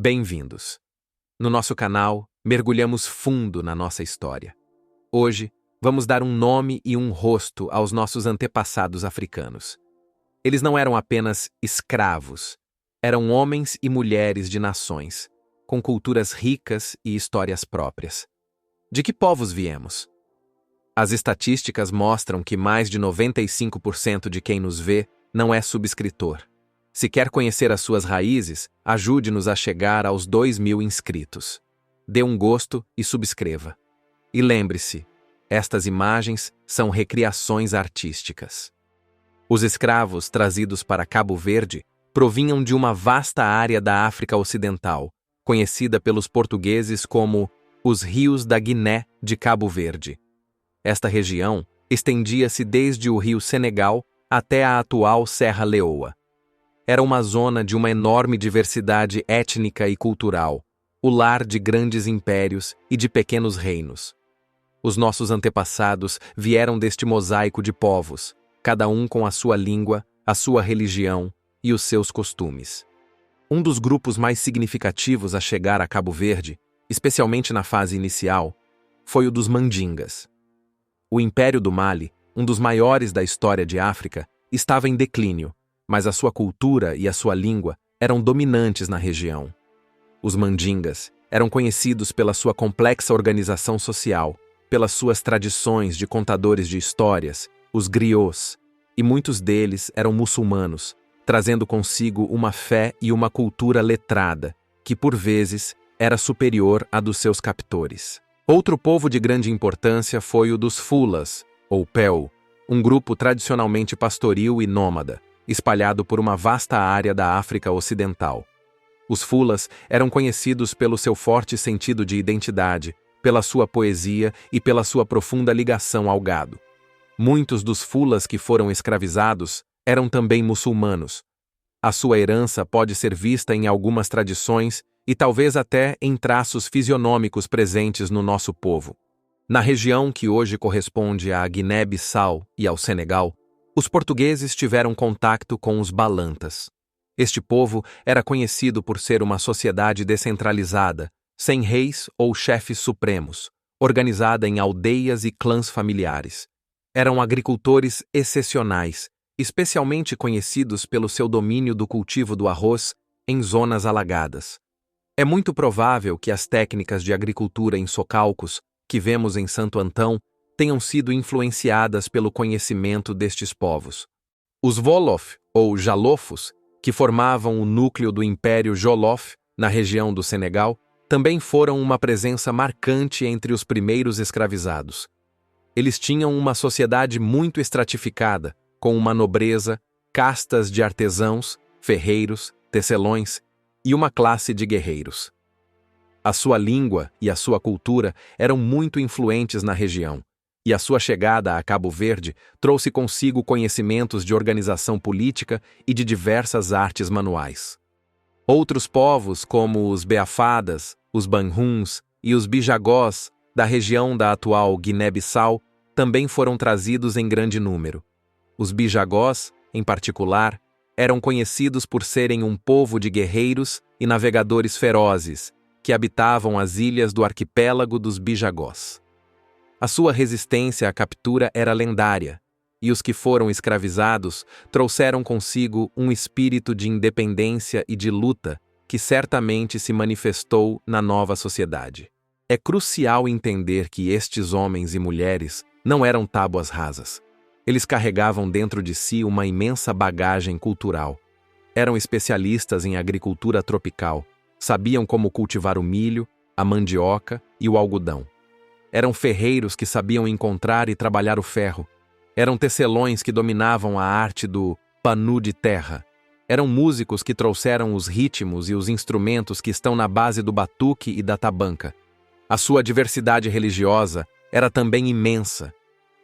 Bem-vindos! No nosso canal, mergulhamos fundo na nossa história. Hoje, vamos dar um nome e um rosto aos nossos antepassados africanos. Eles não eram apenas escravos, eram homens e mulheres de nações, com culturas ricas e histórias próprias. De que povos viemos? As estatísticas mostram que mais de 95% de quem nos vê não é subscritor. Se quer conhecer as suas raízes, ajude-nos a chegar aos 2.000 inscritos. Dê um gosto e subscreva. E lembre-se, estas imagens são recriações artísticas. Os escravos trazidos para Cabo Verde provinham de uma vasta área da África Ocidental, conhecida pelos portugueses como os Rios da Guiné de Cabo Verde. Esta região estendia-se desde o rio Senegal até a atual Serra Leoa. Era uma zona de uma enorme diversidade étnica e cultural, o lar de grandes impérios e de pequenos reinos. Os nossos antepassados vieram deste mosaico de povos, cada um com a sua língua, a sua religião e os seus costumes. Um dos grupos mais significativos a chegar a Cabo Verde, especialmente na fase inicial, foi o dos Mandingas. O Império do Mali, um dos maiores da história de África, estava em declínio, mas a sua cultura e a sua língua eram dominantes na região. Os Mandingas eram conhecidos pela sua complexa organização social, pelas suas tradições de contadores de histórias, os griots, e muitos deles eram muçulmanos, trazendo consigo uma fé e uma cultura letrada, que por vezes era superior à dos seus captores. Outro povo de grande importância foi o dos Fulas, ou Peu, um grupo tradicionalmente pastoril e nômada, espalhado por uma vasta área da África Ocidental. Os Fulas eram conhecidos pelo seu forte sentido de identidade, pela sua poesia e pela sua profunda ligação ao gado. Muitos dos Fulas que foram escravizados eram também muçulmanos. A sua herança pode ser vista em algumas tradições e talvez até em traços fisionômicos presentes no nosso povo. Na região que hoje corresponde à Guiné-Bissau e ao Senegal, os portugueses tiveram contato com os Balantas. Este povo era conhecido por ser uma sociedade descentralizada, sem reis ou chefes supremos, organizada em aldeias e clãs familiares. Eram agricultores excepcionais, especialmente conhecidos pelo seu domínio do cultivo do arroz em zonas alagadas. É muito provável que as técnicas de agricultura em socalcos, que vemos em Santo Antão, tenham sido influenciadas pelo conhecimento destes povos. Os Wolof, ou Jalofos, que formavam o núcleo do Império Jolof, na região do Senegal, também foram uma presença marcante entre os primeiros escravizados. Eles tinham uma sociedade muito estratificada, com uma nobreza, castas de artesãos, ferreiros, tecelões e uma classe de guerreiros. A sua língua e a sua cultura eram muito influentes na região, e a sua chegada a Cabo Verde trouxe consigo conhecimentos de organização política e de diversas artes manuais. Outros povos, como os Beafadas, os Banhuns e os Bijagós, da região da atual Guiné-Bissau, também foram trazidos em grande número. Os Bijagós, em particular, eram conhecidos por serem um povo de guerreiros e navegadores ferozes, que habitavam as ilhas do arquipélago dos Bijagós. A sua resistência à captura era lendária, e os que foram escravizados trouxeram consigo um espírito de independência e de luta que certamente se manifestou na nova sociedade. É crucial entender que estes homens e mulheres não eram tábuas rasas. Eles carregavam dentro de si uma imensa bagagem cultural. Eram especialistas em agricultura tropical, sabiam como cultivar o milho, a mandioca e o algodão. Eram ferreiros que sabiam encontrar e trabalhar o ferro. Eram tecelões que dominavam a arte do panu de terra. Eram músicos que trouxeram os ritmos e os instrumentos que estão na base do batuque e da tabanca. A sua diversidade religiosa era também imensa.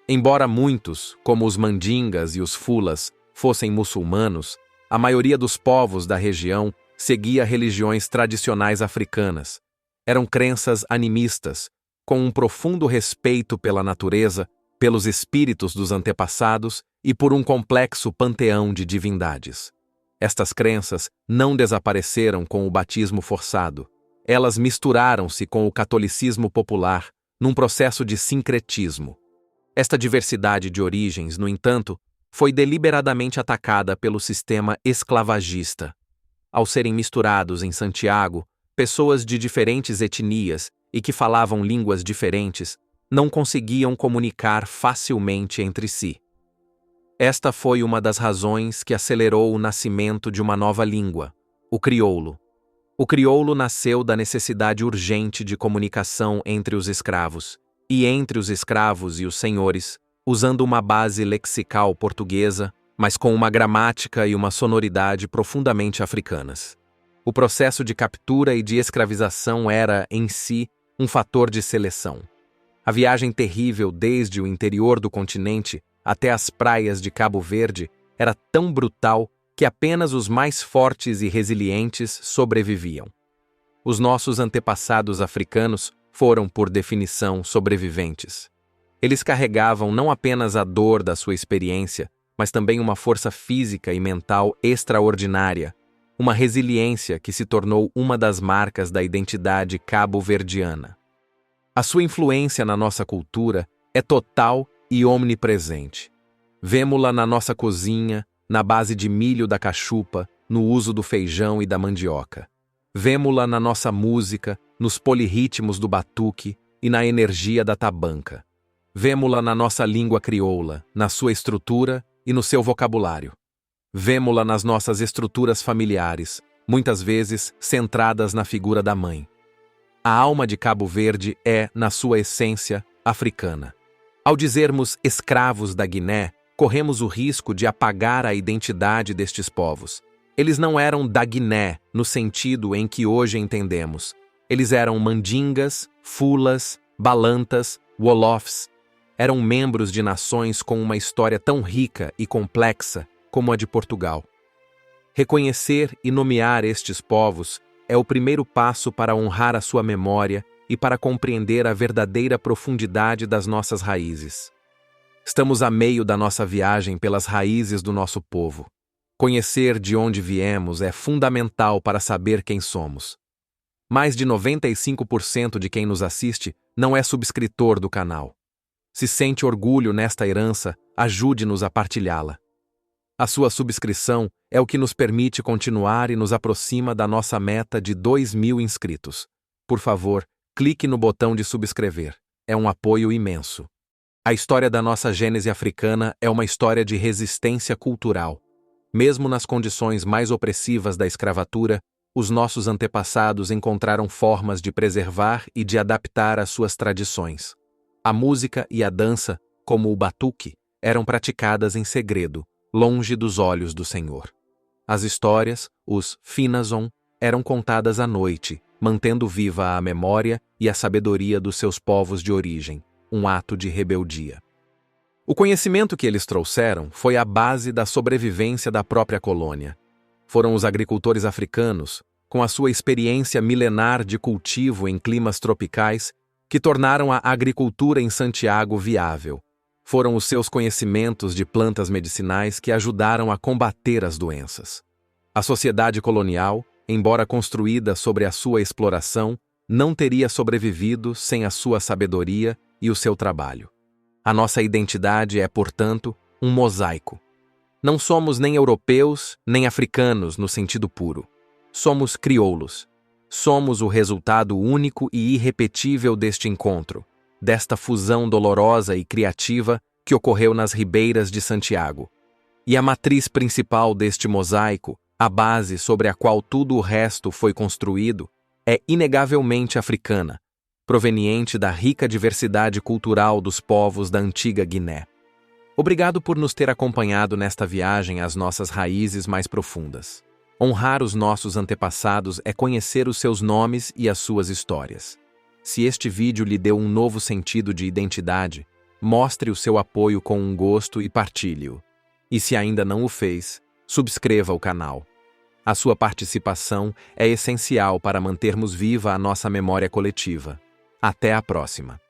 Embora muitos, como os Mandingas e os Fulas, fossem muçulmanos, a maioria dos povos da região seguia religiões tradicionais africanas. Eram crenças animistas, com um profundo respeito pela natureza, pelos espíritos dos antepassados e por um complexo panteão de divindades. Estas crenças não desapareceram com o batismo forçado. Elas misturaram-se com o catolicismo popular num processo de sincretismo. Esta diversidade de origens, no entanto, foi deliberadamente atacada pelo sistema esclavagista. Ao serem misturados em Santiago, pessoas de diferentes etnias e que falavam línguas diferentes não conseguiam comunicar facilmente entre si. Esta foi uma das razões que acelerou o nascimento de uma nova língua, o crioulo. O crioulo nasceu da necessidade urgente de comunicação entre os escravos, e entre os escravos e os senhores, usando uma base lexical portuguesa, mas com uma gramática e uma sonoridade profundamente africanas. O processo de captura e de escravização era, em si, um fator de seleção. A viagem terrível desde o interior do continente até as praias de Cabo Verde era tão brutal que apenas os mais fortes e resilientes sobreviviam. Os nossos antepassados africanos foram, por definição, sobreviventes. Eles carregavam não apenas a dor da sua experiência, mas também uma força física e mental extraordinária, uma resiliência que se tornou uma das marcas da identidade cabo-verdiana. A sua influência na nossa cultura é total e omnipresente. Vemo-la na nossa cozinha, na base de milho da cachupa, no uso do feijão e da mandioca. Vemo-la na nossa música, nos polirritmos do batuque e na energia da tabanca. Vemo-la na nossa língua crioula, na sua estrutura e no seu vocabulário. Vemo-la nas nossas estruturas familiares, muitas vezes centradas na figura da mãe. A alma de Cabo Verde é, na sua essência, africana. Ao dizermos escravos da Guiné, corremos o risco de apagar a identidade destes povos. Eles não eram da Guiné, no sentido em que hoje entendemos. Eles eram mandingas, fulas, balantas, wolofs. Eram membros de nações com uma história tão rica e complexa como a de Portugal. Reconhecer e nomear estes povos é o primeiro passo para honrar a sua memória e para compreender a verdadeira profundidade das nossas raízes. Estamos a meio da nossa viagem pelas raízes do nosso povo. Conhecer de onde viemos é fundamental para saber quem somos. Mais de 95% de quem nos assiste não é subscritor do canal. Se sente orgulho nesta herança, ajude-nos a partilhá-la. A sua subscrição é o que nos permite continuar e nos aproxima da nossa meta de 2.000 inscritos. Por favor, clique no botão de subscrever. É um apoio imenso. A história da nossa gênese africana é uma história de resistência cultural. Mesmo nas condições mais opressivas da escravatura, os nossos antepassados encontraram formas de preservar e de adaptar as suas tradições. A música e a dança, como o batuque, eram praticadas em segredo, longe dos olhos do Senhor. As histórias, os finazon, eram contadas à noite, mantendo viva a memória e a sabedoria dos seus povos de origem, um ato de rebeldia. O conhecimento que eles trouxeram foi a base da sobrevivência da própria colônia. Foram os agricultores africanos, com a sua experiência milenar de cultivo em climas tropicais, que tornaram a agricultura em Santiago viável. Foram os seus conhecimentos de plantas medicinais que ajudaram a combater as doenças. A sociedade colonial, embora construída sobre a sua exploração, não teria sobrevivido sem a sua sabedoria e o seu trabalho. A nossa identidade é, portanto, um mosaico. Não somos nem europeus, nem africanos no sentido puro. Somos crioulos. Somos o resultado único e irrepetível deste encontro, desta fusão dolorosa e criativa que ocorreu nas ribeiras de Santiago. E a matriz principal deste mosaico, a base sobre a qual tudo o resto foi construído, é inegavelmente africana, proveniente da rica diversidade cultural dos povos da antiga Guiné. Obrigado por nos ter acompanhado nesta viagem às nossas raízes mais profundas. Honrar os nossos antepassados é conhecer os seus nomes e as suas histórias. Se este vídeo lhe deu um novo sentido de identidade, mostre o seu apoio com um gosto e partilhe-o. E se ainda não o fez, subscreva o canal. A sua participação é essencial para mantermos viva a nossa memória coletiva. Até a próxima!